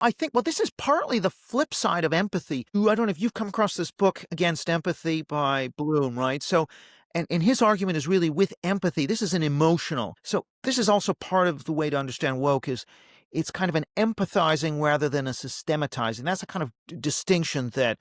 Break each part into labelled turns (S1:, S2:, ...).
S1: I think, well, this is partly the flip side of empathy. I don't know if you've come across this book, Against Empathy by Bloom, right? So, and his argument is really with empathy. This is an emotional. So this is also part of the way to understand woke is it's kind of an empathizing rather than a systematizing. That's a kind of distinction that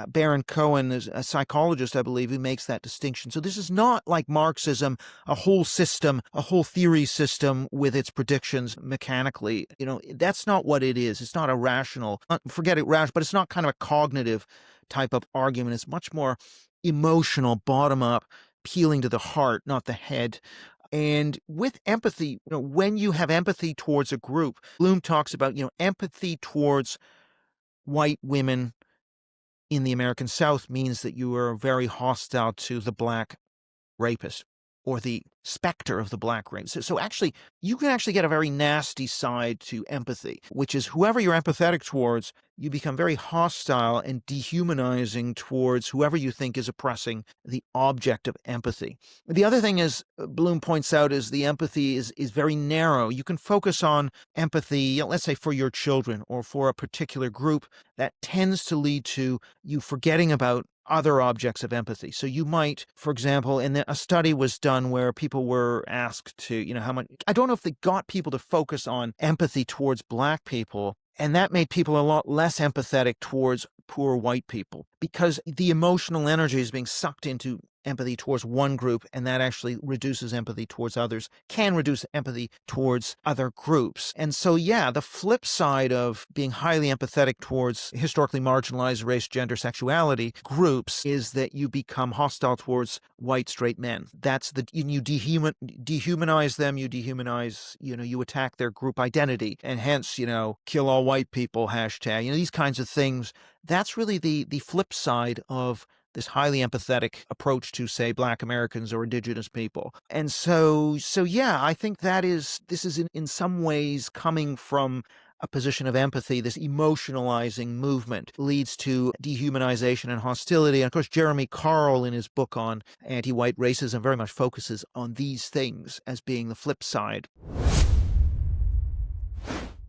S1: Baron Cohen is a psychologist, I believe, who makes that distinction. So this is not like Marxism, a whole system, a whole theory system with its predictions mechanically. That's not what it is. It's not a rational, forget it rational, but it's not kind of a cognitive type of argument. It's much more emotional, bottom up, peeling to the heart, not the head. And with empathy, when you have empathy towards a group, Bloom talks about, empathy towards white women in the American South means that you are very hostile to the black rapist or the specter of the black rapist. So actually, you can actually get a very nasty side to empathy, which is whoever you're empathetic towards, you become very hostile and dehumanizing towards whoever you think is oppressing the object of empathy. The other thing is, Bloom points out, is the empathy is very narrow. You can focus on empathy, let's say for your children or for a particular group. That tends to lead to you forgetting about other objects of empathy. So you might, for example, a study was done where people were asked to, how much, I don't know if they got people to focus on empathy towards black people, and that made people a lot less empathetic towards poor white people because the emotional energy is being sucked into empathy towards one group, and that actually reduces empathy towards others, can reduce empathy towards other groups. And so, yeah, the flip side of being highly empathetic towards historically marginalized race, gender, sexuality groups is that you become hostile towards white straight men. You dehumanize them, you attack their group identity, and hence, kill all white people, hashtag, these kinds of things. That's really the flip side of this highly empathetic approach to, say, Black Americans or Indigenous people. And so yeah, I think this is in some ways coming from a position of empathy. This emotionalizing movement leads to dehumanization and hostility. And of course, Jeremy Carl, in his book on anti-white racism, very much focuses on these things as being the flip side.